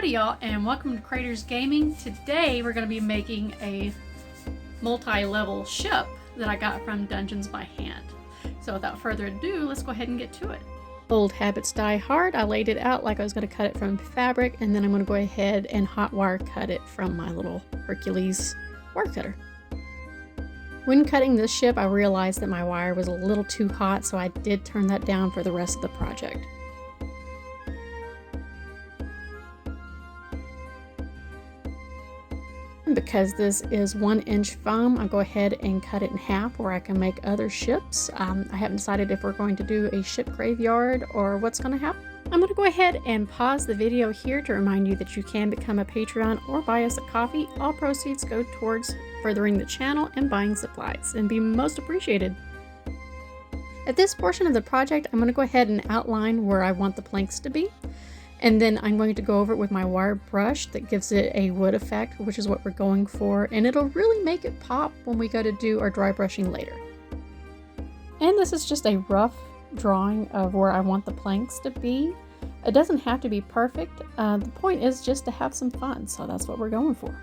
Howdy y'all, and welcome to Creators Gaming. Today we're going to be making a multi-level ship that I got from Dungeons by Hand. So without further ado, let's go ahead and get to it. Old habits die hard. I laid it out like I was going to cut it from fabric, and then I'm going to go ahead and hot wire cut it from my little Hercules wire cutter. When cutting this ship, I realized that my wire was a little too hot, so I did turn that down for the rest of the project. Because this is 1-inch foam, I'll go ahead and cut it in half where I can make other ships. I haven't decided if we're going to do a ship graveyard or what's going to happen. I'm going to go ahead and pause the video here to remind you that you can become a Patreon or buy us a coffee. All proceeds go towards furthering the channel and buying supplies, and be most appreciated. At this portion of the project, I'm going to go ahead and outline where I want the planks to be. And then I'm going to go over it with my wire brush that gives it a wood effect, which is what we're going for. And it'll really make it pop when we go to do our dry brushing later. And this is just a rough drawing of where I want the planks to be. It doesn't have to be perfect. The point is just to have some fun. So that's what we're going for.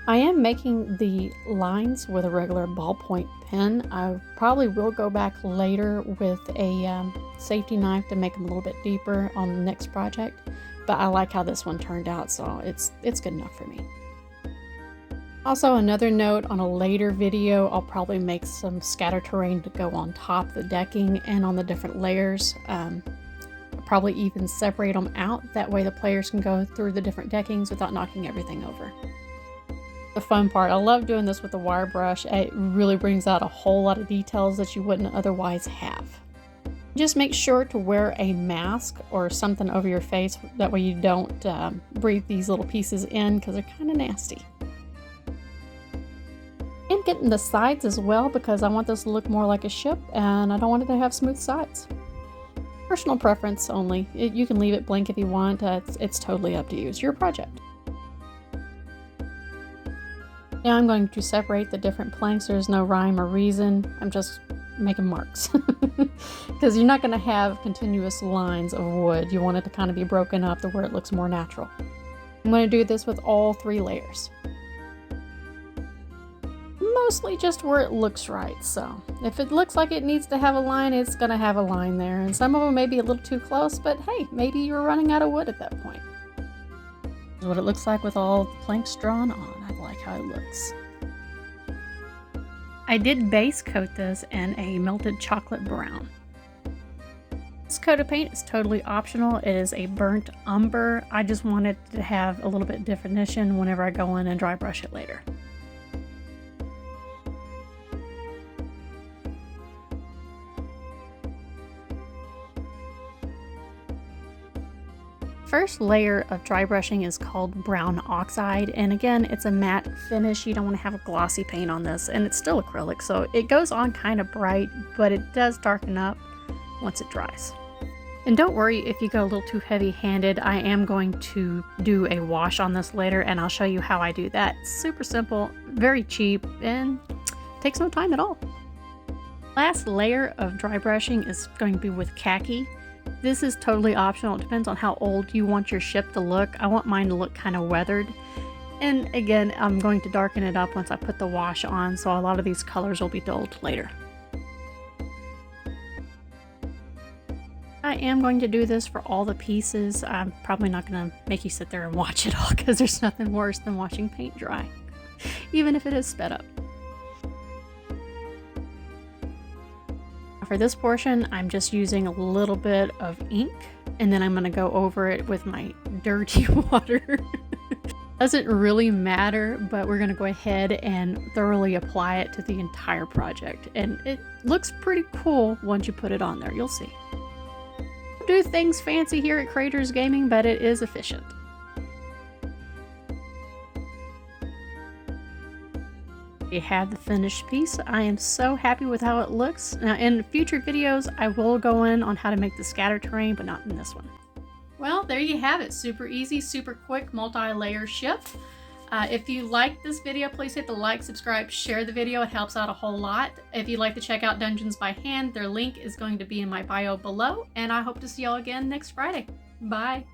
I am making the lines with a regular ballpoint pen. I probably will go back later with a safety knife to make them a little bit deeper on the next project, but I like how this one turned out, so it's good enough for me. Also, another note, on a later video I'll probably make some scatter terrain to go on top of the decking and on the different layers. I'll probably even separate them out, that way the players can go through the different deckings without knocking everything over. The fun part, I love doing this with the wire brush. It really brings out a whole lot of details that you wouldn't otherwise have. Just make sure to wear a mask or something over your face, that way you don't breathe these little pieces in because they're kind of nasty. And getting the sides as well, because I want this to look more like a ship and I don't want it to have smooth sides. Personal preference only. You can leave it blank if you want. It's totally up to you. It's your project. Now I'm going to separate the different planks. There's no rhyme or reason. I'm just making marks. Because you're not going to have continuous lines of wood. You want it to kind of be broken up to where it looks more natural. I'm going to do this with all 3 layers. Mostly just where it looks right. So if it looks like it needs to have a line, it's going to have a line there. And some of them may be a little too close, but hey, maybe you're running out of wood at that point. This is what it looks like with all the planks drawn on. I like how it looks. I did base coat this in a melted chocolate brown. This coat of paint is totally optional. It is a burnt umber. I just wanted to have a little bit definition whenever I go in and dry brush it later. First layer of dry brushing is called brown oxide, and again, it's a matte finish. You don't want to have a glossy paint on this, and it's still acrylic, so it goes on kind of bright, but it does darken up once it dries. And don't worry if you go a little too heavy-handed. I am going to do a wash on this later, and I'll show you how I do that. It's super simple, very cheap, and takes no time at all. Last layer of dry brushing is going to be with khaki. This is totally optional. It depends on how old you want your ship to look. I want mine to look kind of weathered. And again, I'm going to darken it up once I put the wash on, so a lot of these colors will be dulled later. I am going to do this for all the pieces. I'm probably not going to make you sit there and watch it all, because there's nothing worse than watching paint dry, even if it is sped up. For this portion, I'm just using a little bit of ink, and then I'm going to go over it with my dirty water. Doesn't really matter, but we're going to go ahead and thoroughly apply it to the entire project. And it looks pretty cool once you put it on there. You'll see. We do things fancy here at Creators Gaming, but it is efficient. You have the finished piece. I am so happy with how it looks. Now in future videos I will go in on how to make the scatter terrain, but not in this one. Well, there you have it. Super easy, super quick, multi-layer ship. If you like this video, please hit the like, subscribe, share the video. It helps out a whole lot. If you'd like to check out Dungeons by Hand, their link is going to be in my bio below, and I hope to see y'all again next Friday. Bye.